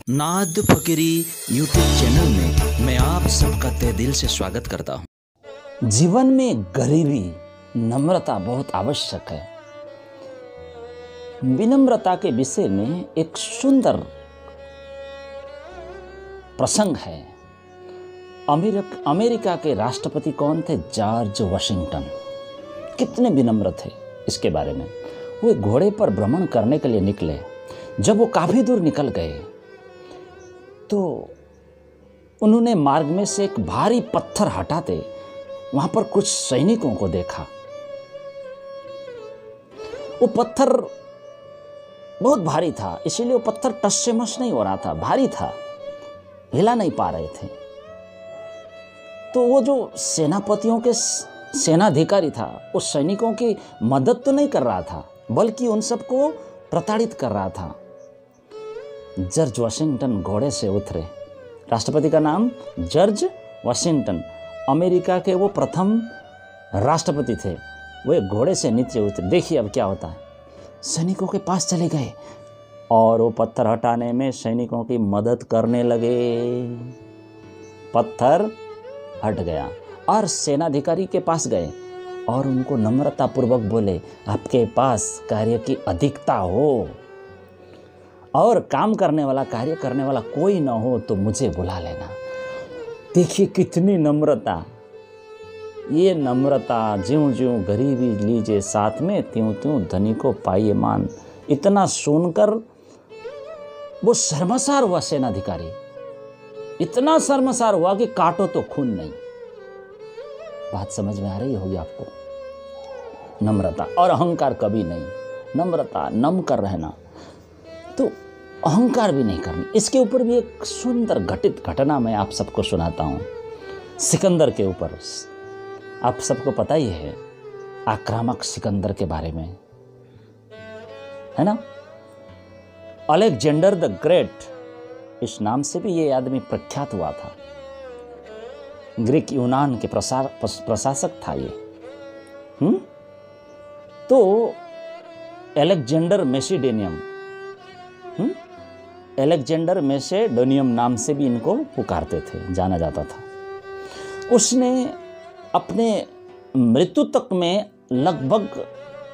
नाद फकीरी YouTube channel में मैं आप सबका तहे दिल से स्वागत करता हूँ। जीवन में गरीबी, नम्रता बहुत आवश्यक है। विनम्रता के विषय में एक सुंदर प्रसंग है। अमेरिका के राष्ट्रपति कौन थे? George Washington. कितने विनम्र थे इसके बारे में। वो घोड़े पर भ्रमण करने के लिए निकले। जब वो काफी दूर निकल गए तो उन्होंने मार्ग में से एक भारी पत्थर हटाते वहां पर कुछ सैनिकों को देखा। वो पत्थर बहुत भारी था, इसीलिए वो पत्थर टस से मस नहीं हो रहा था, भारी था, हिला नहीं पा रहे थे। तो वो जो सेनापतियों के सेनाधिकारी था, उस सैनिकों की मदद तो नहीं कर रहा था, बल्कि उन सबको प्रताड़ित कर रहा था। जॉर्ज वाशिंगटन घोड़े से उतरे। राष्ट्रपति का नाम जॉर्ज वाशिंगटन, अमेरिका के वो प्रथम राष्ट्रपति थे। वे घोड़े से नीचे उतरे। देखिए अब क्या होता है। सैनिकों के पास चले गए और वो पत्थर हटाने में सैनिकों की मदद करने लगे। पत्थर हट गया और सेनाधिकारी के पास गए और उनको नम्रतापूर्वक बोले, आपके पास कार्य की अधिकता हो और काम करने वाला, कार्य करने वाला कोई ना हो तो मुझे बुला लेना। देखिए कितनी नम्रता। ये नम्रता, ज्यों ज्यों गरीबी लीजिए साथ में, त्यों त्यों धनी को पाइए मान। इतना सुनकर वो शर्मसार हुआ सेनाधिकारी, इतना शर्मसार हुआ कि काटो तो खून नहीं। बात समझ में आ रही होगी आपको। नम्रता और अहंकार कभी नहीं। नम्रता, नम कर रहना, तो अहंकार भी नहीं करना। इसके ऊपर भी एक सुंदर घटित घटना मैं आप सबको सुनाता हूँ। सिकंदर के ऊपर, आप सबको पता ही है आक्रामक सिकंदर के बारे में, है ना। अलेक्जेंडर द ग्रेट, इस नाम से भी ये आदमी प्रख्यात हुआ था। ग्रीक यूनान के प्रशासक था ये। तो अलेक्जेंडर मैसेडोनियम नाम से भी इनको पुकारते थे, जाना जाता था। उसने अपने मृत्यु तक में लगभग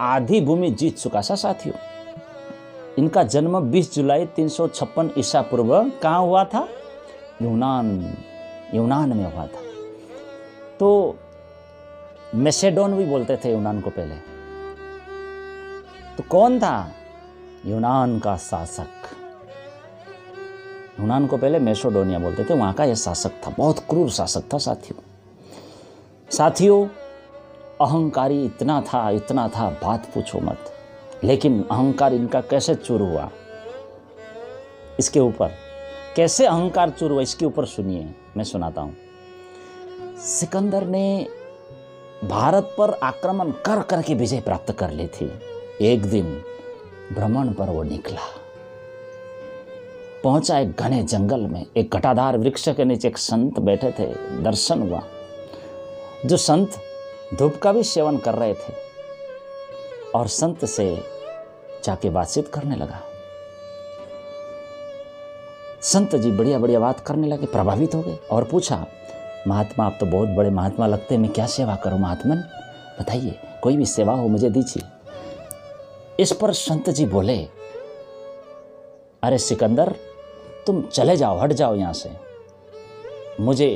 आधी भूमि जीत चुका था साथियों। इनका जन्म 20 जुलाई 356 ईसा पूर्व कहाँ हुआ था? यूनान में हुआ था। तो मैसेडोन भी बोलते थे यूनान को पहले। तो कौन था? यूनान का शासक। यूनान को पहले मैसेडोनिया बोलते थे, वहां का यह शासक था। बहुत क्रूर शासक था साथियों। अहंकारी इतना था, बात पूछो मत। लेकिन अहंकार इनका कैसे चूर हुआ, इसके ऊपर कैसे अहंकार चूर हुआ, इसके ऊपर सुनिए, मैं सुनाता हूं। सिकंदर ने भारत पर आक्रमण कर करके विजय प्राप्त कर ली थी। एक दिन भ्रमण पर वो निकला, पहुंचा एक घने जंगल में। एक घटाधार वृक्ष के नीचे एक संत बैठे थे। दर्शन हुआ। जो संत धूप का भी सेवन कर रहे थे और संत से जाके बातचीत करने लगा। संत जी बढ़िया बढ़िया बात करने लगे, प्रभावित हो गए और पूछा, महात्मा आप तो बहुत बड़े महात्मा लगते हैं, मैं क्या सेवा करूं महात्मन, बताइए, कोई भी सेवा हो मुझे दीजिए। इस पर संत जी बोले, अरे सिकंदर, तुम चले जाओ, हट जाओ यहां से, मुझे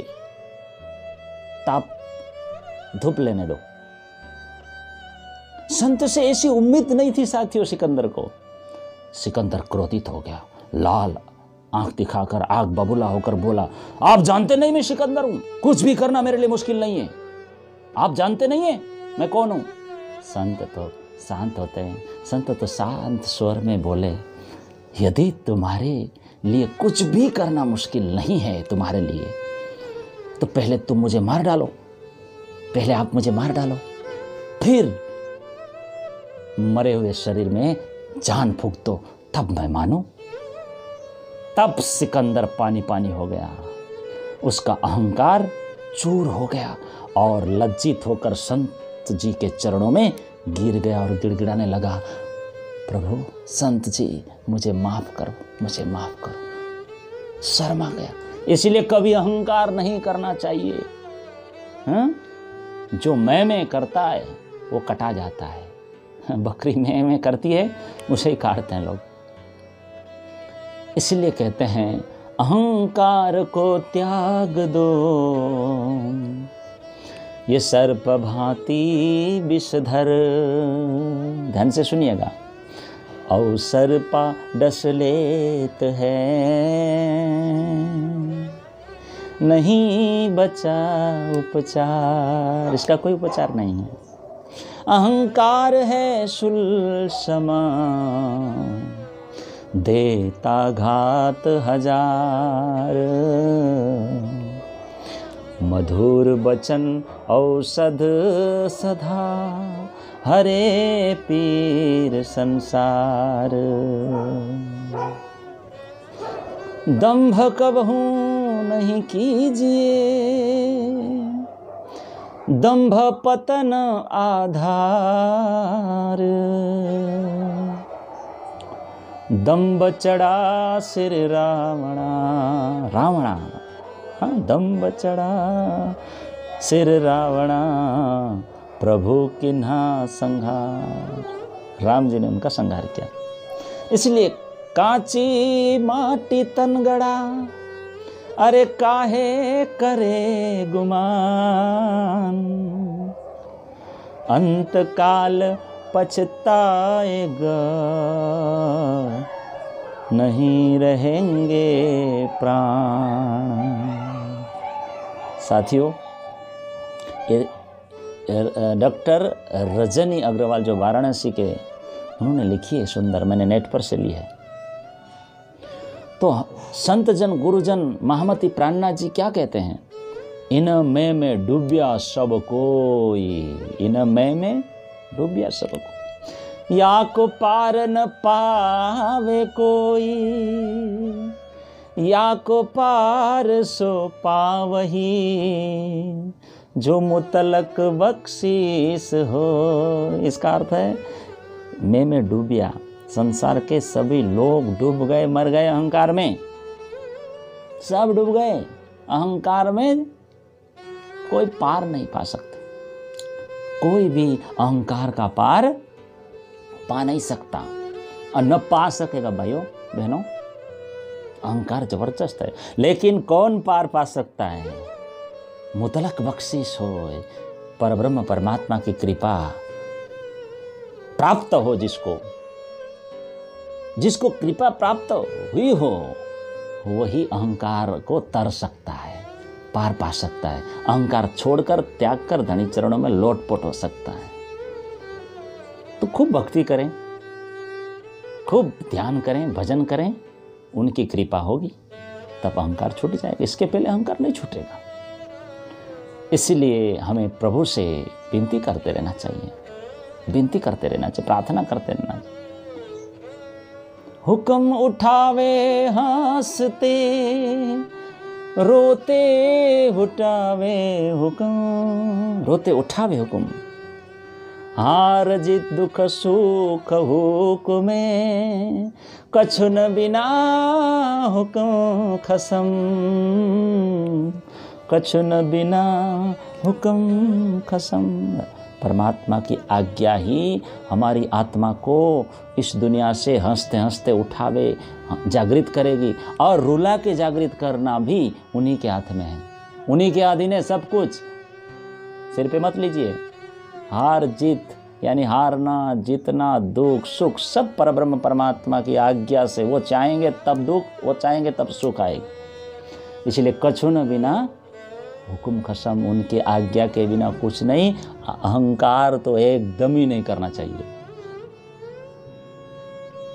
ताप धूप लेने दो। संत से ऐसी उम्मीद नहीं थी साथियों सिकंदर को। सिकंदर क्रोधित हो गया, लाल आंख दिखाकर, आग बबूला होकर बोला, आप जानते नहीं मैं सिकंदर हूं, कुछ भी करना मेरे लिए मुश्किल नहीं है। आप जानते नहीं है मैं कौन हूं? संत तो शांत होते हैं। संत तो शांत स्वर में बोले, यदि तुम्हारे लिए कुछ भी करना मुश्किल नहीं है तुम्हारे लिए, तो पहले तुम मुझे मार डालो, पहले आप मुझे मार डालो, फिर मरे हुए शरीर में जान फूंक दो, तब मैं मानूं। तब सिकंदर पानी पानी हो गया। उसका अहंकार चूर हो गया और लज्जित होकर संत जी के चरणों में गिर गया और गिड़गिड़ाने लगा, प्रभु संत जी मुझे माफ करो, मुझे माफ करो। शर्मा गया। इसलिए कभी अहंकार नहीं करना चाहिए। हाँ? जो मैं करता है वो कटा जाता है। बकरी मैं करती है, उसे ही काटते हैं लोग। इसलिए कहते हैं अहंकार को त्याग दो, ये सर्प भांति विषधर। ध्यान से सुनिएगा। अवसर पा डस लेत है, नहीं बचा उपचार। इसका कोई उपचार नहीं है। अहंकार है सुलसमा, देता घात हजार। मधुर बचन औषध सधा, हरे पीर संसार। दंभ कबहू नहीं कीजिए, दंभ पतन आधार। दंभ चढ़ा सिर रावणा, रावणा, हाँ, दंभ चढ़ा सिर रावणा, प्रभु किन्हा संहार। राम जी ने उनका संहार किया। इसलिए कांची माटी तन गड़ा, अरे काहे करे गुमान। अंत काल पछताएगा, नहीं रहेंगे प्राण। साथियों, डॉक्टर रजनी अग्रवाल जो वाराणसी के, उन्होंने लिखी है सुंदर, मैंने नेट पर से ली है। तो संत जन, गुरुजन, महामती प्राणनाथ जी क्या कहते हैं? इन मैं में डूबिया सब कोई, इन मैं में डूबिया सब कोई, या को पार न पावे कोई, या को पार सो पावही, जो मुतलक बख्शीस हो। इसका अर्थ है मैं में डूबिया, संसार के सभी लोग डूब गए, मर गए अहंकार में, सब डूब गए अहंकार में। कोई पार नहीं पा सकता, कोई भी अहंकार का पार पा नहीं सकता और न पा सकेगा। भाइयों बहनों, अहंकार जबरदस्त है, लेकिन कौन पार पा सकता है? मुतलक बख्शिश हो, परब्रह्म परमात्मा की कृपा प्राप्त हो, जिसको कृपा प्राप्त हुई हो, वही अहंकार को तर सकता है, पार पा सकता है। अहंकार छोड़कर, त्याग कर धनी चरणों में लोटपोट हो सकता है। तो खूब भक्ति करें, खूब ध्यान करें, भजन करें, उनकी कृपा होगी, तब अहंकार छूट जाएगा। इसके पहले अहंकार नहीं छूटेगा। इसलिए हमें प्रभु से विनती करते रहना चाहिए, विनती करते रहना चाहिए, प्रार्थना करते रहना चाहिए। हुक्म उठावे हंसते, रोते उठावे हुक्म, रोते उठावे हुक्म। हार जीत दुख सुख हुक्मे, कछु न बिना हुक्म खसम, कछु न बिना हुक्म खसम। परमात्मा की आज्ञा ही हमारी आत्मा को इस दुनिया से हंसते हंसते उठावे, जागृत करेगी। और रुला के जागृत करना भी उन्हीं के हाथ में है, उन्हीं के अधीन है सब कुछ। सिर पे मत लीजिए। हार जीत यानी हारना, जीतना, दुख सुख सब परब्रह्म परमात्मा की आज्ञा से। वो चाहेंगे तब दुख, वो चाहेंगे तब सुख आएगी। इसलिए कछु न बिना हुक्म खसम, उनके आज्ञा के बिना कुछ नहीं। अहंकार तो एकदम ही नहीं करना चाहिए।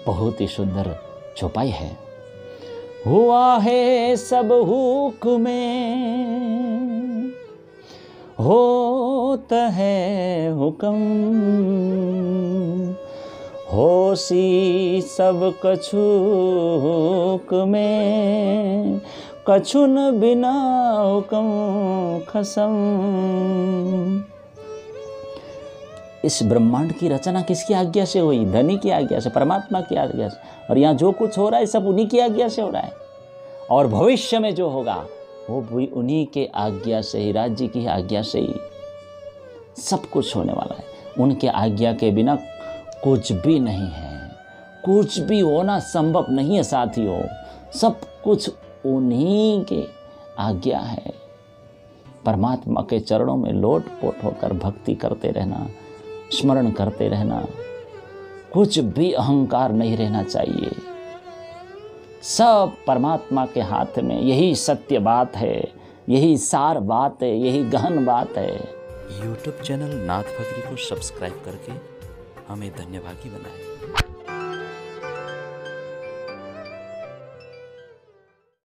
बहुत ही सुंदर चौपाई है। हुआ है सब हुक्मे, होता है हुक्म, होसी सब कछु हुक्मे, कछु न बिना हुक्म खसम। इस ब्रह्मांड की रचना किसकी आज्ञा से हुई? धनी की आज्ञा से, परमात्मा की आज्ञा से। और यहाँ जो कुछ हो रहा है सब उन्हीं की आज्ञा से हो रहा है। और भविष्य में जो होगा वो भी उन्हीं के आज्ञा से ही, राज्य की आज्ञा से ही सब कुछ होने वाला है। उनके आज्ञा के बिना कुछ भी नहीं है, कुछ भी होना संभव नहीं है साथियों। सब कुछ उन्हीं के आज्ञा है। परमात्मा के चरणों में लोट पोट होकर भक्ति करते रहना, स्मरण करते रहना, कुछ भी अहंकार नहीं रहना चाहिए। सब परमात्मा के हाथ में। यही सत्य बात है, यही सार बात है, यही गहन बात है। यूट्यूब चैनल नाथ फकरी को सब्सक्राइब करके हमें धन्यवादी बनाएं।